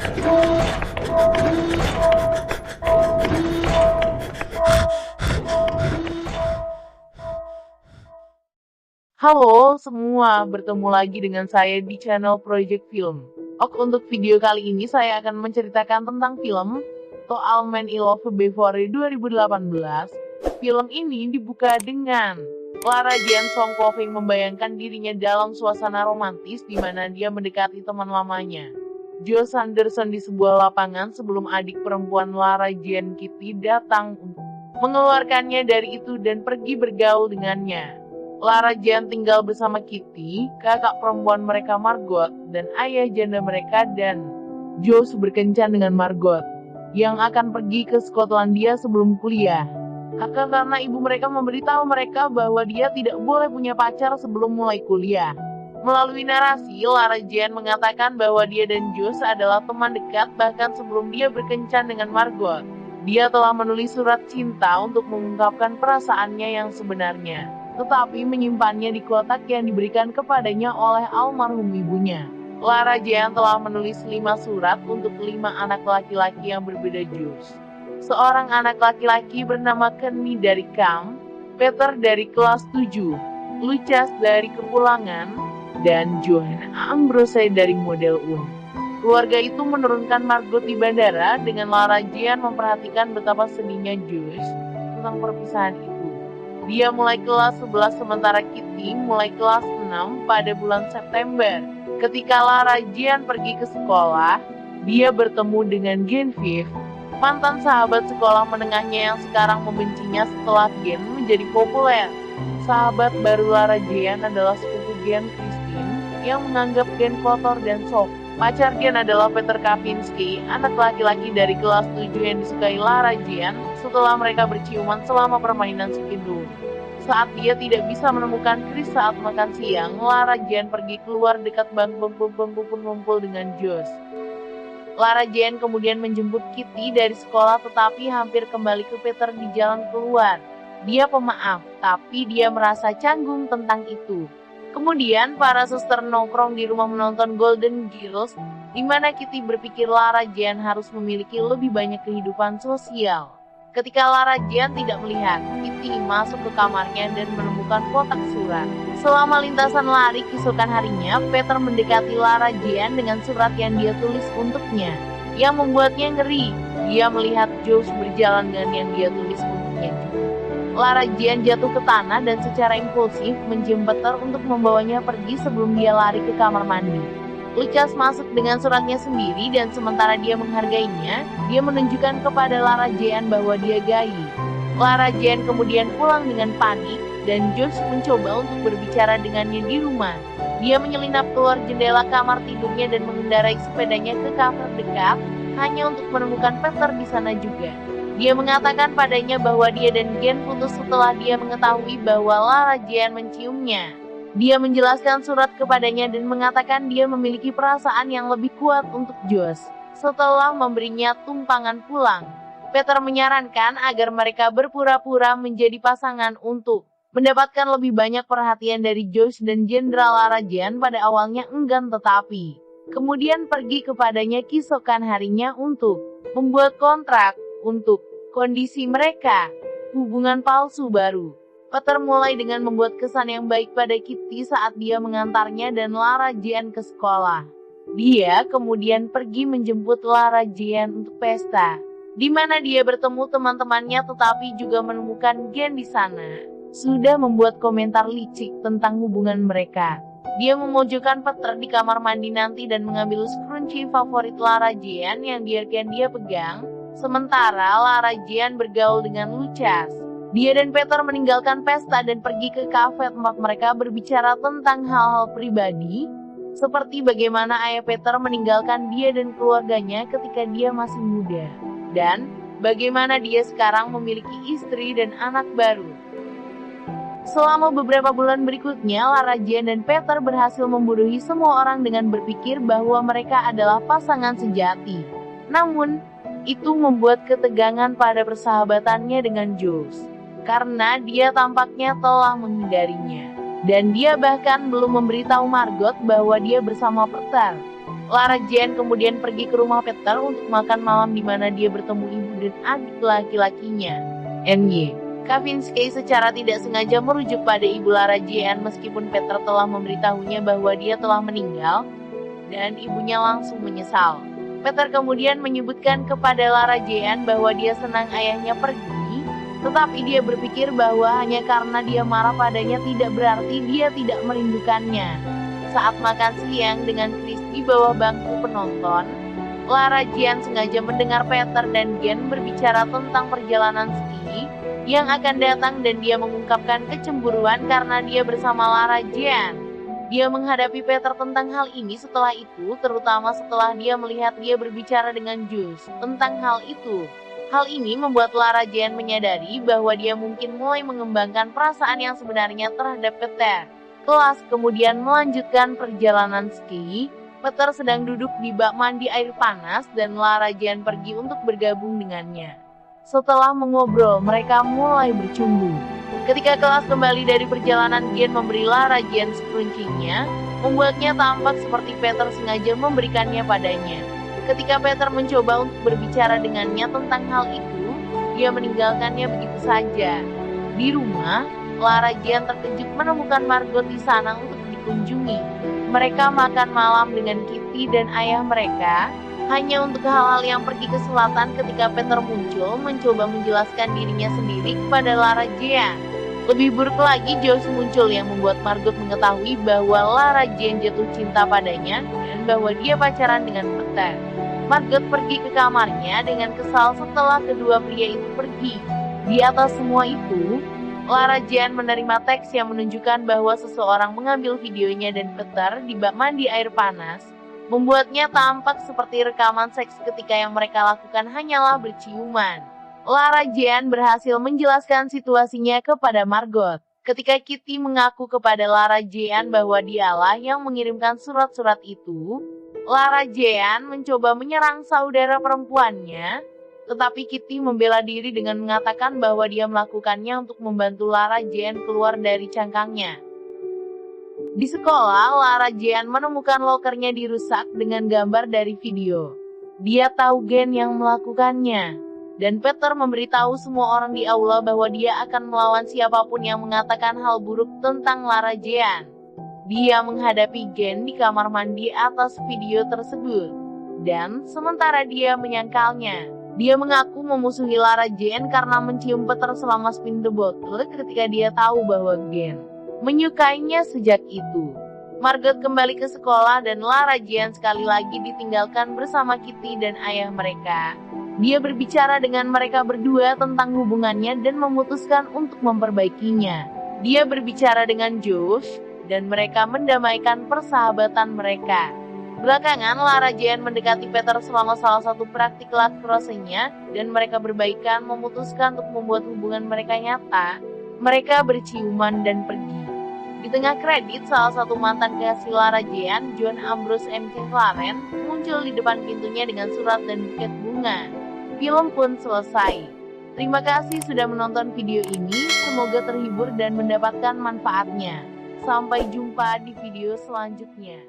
Halo semua, bertemu lagi dengan saya di channel Project Film. Oke, untuk video kali ini saya akan menceritakan tentang film To All Men I Love Before 2018. Film ini dibuka dengan Lara Jean Song Ko-ving membayangkan dirinya dalam suasana romantis di mana dia mendekati teman lamanya, Josh Anderson, di sebuah lapangan sebelum adik perempuan Lara Jean, Kitty, datang untuk mengeluarkannya dari itu dan pergi bergaul dengannya. Lara Jean tinggal bersama Kitty, kakak perempuan mereka Margot, dan ayah janda mereka, dan Josh berkencan dengan Margot yang akan pergi ke Skotlandia sebelum kuliah. Karena ibu mereka memberitahu mereka bahwa dia tidak boleh punya pacar sebelum mulai kuliah. Melalui narasi, Lara Jean mengatakan bahwa dia dan Josh adalah teman dekat bahkan sebelum dia berkencan dengan Margot. Dia telah menulis surat cinta untuk mengungkapkan perasaannya yang sebenarnya, tetapi menyimpannya di kotak yang diberikan kepadanya oleh almarhum ibunya. Lara Jean telah menulis 5 surat untuk 5 anak laki-laki yang berbeda Josh. Seorang anak laki-laki bernama Kenny dari Camp, Peter dari kelas 7, Lucas dari Kepulangan, dan Johan Ambrose dari Model UN. Keluarga itu menurunkan Margot di bandara dengan Lara Jean memperhatikan betapa sedihnya Josh tentang perpisahan itu. Dia mulai kelas 11 sementara Kitty mulai kelas 6 pada bulan September. Ketika Lara Jean pergi ke sekolah, dia bertemu dengan Genevieve, mantan sahabat sekolah menengahnya yang sekarang membencinya setelah Gen menjadi populer. Sahabat baru Lara Jean adalah sepupu Gen, Christine, yang menganggap Gen kotor dan soft. Pacar Gen adalah Peter Kavinsky, anak laki-laki dari kelas 7 yang disukai Lara Jean setelah mereka berciuman selama permainan Skidoo. Saat dia tidak bisa menemukan Chris saat makan siang, Lara Jean pergi keluar dekat bangku pun ngumpul dengan Josh. Lara Jean kemudian menjemput Kitty dari sekolah tetapi hampir kembali ke Peter di jalan keluar. Dia pemaaf, tapi dia merasa canggung tentang itu. Kemudian para suster nongkrong di rumah menonton Golden Girls, di mana Kitty berpikir Lara Jean harus memiliki lebih banyak kehidupan sosial. Ketika Lara Jean tidak melihat, Kitty masuk ke kamarnya dan menemukan kotak surat. Selama lintasan lari keesokan harinya, Peter mendekati Lara Jean dengan surat yang dia tulis untuknya, yang membuatnya ngeri. Dia melihat Josh berjalan dengan yang dia tulis untuknya. Lara Jean jatuh ke tanah dan secara impulsif mencium Peter untuk membawanya pergi sebelum dia lari ke kamar mandi. Lucas masuk dengan suratnya sendiri dan sementara dia menghargainya, dia menunjukkan kepada Lara Jean bahwa dia gay. Lara Jean kemudian pulang dengan panik dan Josh mencoba untuk berbicara dengannya di rumah. Dia menyelinap keluar jendela kamar tidurnya dan mengendarai sepedanya ke kafe dekat hanya untuk menemukan Peter di sana juga. Dia mengatakan padanya bahwa dia dan Gen putus setelah dia mengetahui bahwa Lara Jean menciumnya. Dia menjelaskan surat kepadanya dan mengatakan dia memiliki perasaan yang lebih kuat untuk Josh setelah memberinya tumpangan pulang. Peter menyarankan agar mereka berpura-pura menjadi pasangan untuk mendapatkan lebih banyak perhatian dari Josh, dan Jenderal Lara Jean pada awalnya enggan tetapi kemudian pergi kepadanya keesokan harinya untuk membuat kontrak untuk kondisi mereka, hubungan palsu baru. Peter mulai dengan membuat kesan yang baik pada Kitty saat dia mengantarnya dan Lara Jean ke sekolah. Dia kemudian pergi menjemput Lara Jean untuk pesta, di mana dia bertemu teman-temannya tetapi juga menemukan Gen di sana. Sudah membuat komentar licik tentang hubungan mereka. Dia memojokkan Peter di kamar mandi nanti dan mengambil scrunchie favorit Lara Jean yang biarkan dia pegang. Sementara Lara Jean bergaul dengan Lucas. Dia dan Peter meninggalkan pesta dan pergi ke kafe tempat mereka berbicara tentang hal-hal pribadi, seperti bagaimana ayah Peter meninggalkan dia dan keluarganya ketika dia masih muda, dan bagaimana dia sekarang memiliki istri dan anak baru. Selama beberapa bulan berikutnya, Lara Jean dan Peter berhasil membodohi semua orang dengan berpikir bahwa mereka adalah pasangan sejati. Namun, itu membuat ketegangan pada persahabatannya dengan Josh, karena dia tampaknya telah menghindarinya, dan dia bahkan belum memberitahu Margot bahwa dia bersama Peter. Lara Jean kemudian pergi ke rumah Peter untuk makan malam di mana dia bertemu ibu dan adik laki-lakinya, NY. Kavinsky secara tidak sengaja merujuk pada ibu Lara Jean meskipun Peter telah memberitahunya bahwa dia telah meninggal, dan ibunya langsung menyesal. Peter kemudian menyebutkan kepada Lara Jean bahwa dia senang ayahnya pergi, tetapi dia berpikir bahwa hanya karena dia marah padanya tidak berarti dia tidak merindukannya. Saat makan siang dengan Chris di bawah bangku penonton, Lara Jean sengaja mendengar Peter dan Gen berbicara tentang perjalanan ski yang akan datang dan dia mengungkapkan kecemburuan karena dia bersama Lara Jean. Dia menghadapi Peter tentang hal ini setelah itu, terutama setelah dia melihat dia berbicara dengan Jules tentang hal itu. Hal ini membuat Lara Jean menyadari bahwa dia mungkin mulai mengembangkan perasaan yang sebenarnya terhadap Peter. Kelas kemudian melanjutkan perjalanan ski. Peter sedang duduk di bak mandi air panas dan Lara Jean pergi untuk bergabung dengannya. Setelah mengobrol, mereka mulai bercumbu. Ketika kelas kembali dari perjalanan, Gen memberi Lara Jean scrunchie-nya, membuatnya tampak seperti Peter sengaja memberikannya padanya. Ketika Peter mencoba untuk berbicara dengannya tentang hal itu, dia meninggalkannya begitu saja. Di rumah, Lara Jean terkejut menemukan Margot di sana untuk dikunjungi. Mereka makan malam dengan Kitty dan ayah mereka, hanya untuk hal-hal yang pergi ke selatan ketika Peter muncul mencoba menjelaskan dirinya sendiri kepada Lara Jean. Lebih buruk lagi, Josh muncul yang membuat Margot mengetahui bahwa Lara Jean jatuh cinta padanya dan bahwa dia pacaran dengan Peter. Margot pergi ke kamarnya dengan kesal setelah kedua pria itu pergi. Di atas semua itu, Lara Jean menerima teks yang menunjukkan bahwa seseorang mengambil videonya dan Peter di bak mandi air panas, membuatnya tampak seperti rekaman seks ketika yang mereka lakukan hanyalah berciuman. Lara Jean berhasil menjelaskan situasinya kepada Margot. Ketika Kitty mengaku kepada Lara Jean bahwa dialah yang mengirimkan surat-surat itu, Lara Jean mencoba menyerang saudara perempuannya, tetapi Kitty membela diri dengan mengatakan bahwa dia melakukannya untuk membantu Lara Jean keluar dari cangkangnya. Di sekolah, Lara Jean menemukan lokernya dirusak dengan gambar dari video. Dia tahu Gen yang melakukannya. Dan Peter memberitahu semua orang di aula bahwa dia akan melawan siapapun yang mengatakan hal buruk tentang Lara Jean. Dia menghadapi Gen di kamar mandi atas video tersebut. Dan sementara dia menyangkalnya, dia mengaku memusuhi Lara Jean karena mencium Peter selama spin the bottle ketika dia tahu bahwa Gen menyukainya sejak itu. Margot kembali ke sekolah dan Lara Jean sekali lagi ditinggalkan bersama Kitty dan ayah mereka. Dia berbicara dengan mereka berdua tentang hubungannya dan memutuskan untuk memperbaikinya. Dia berbicara dengan Josh, dan mereka mendamaikan persahabatan mereka. Belakangan, Lara Jean mendekati Peter selama salah satu praktik lacrosse-nya, dan mereka berbaikan memutuskan untuk membuat hubungan mereka nyata. Mereka berciuman dan pergi. Di tengah kredit, salah satu mantan kekasih Lara Jean, John Ambrose MC Clarence, muncul di depan pintunya dengan surat dan buket bunga. Film pun selesai. Terima kasih sudah menonton video ini, semoga terhibur dan mendapatkan manfaatnya. Sampai jumpa di video selanjutnya.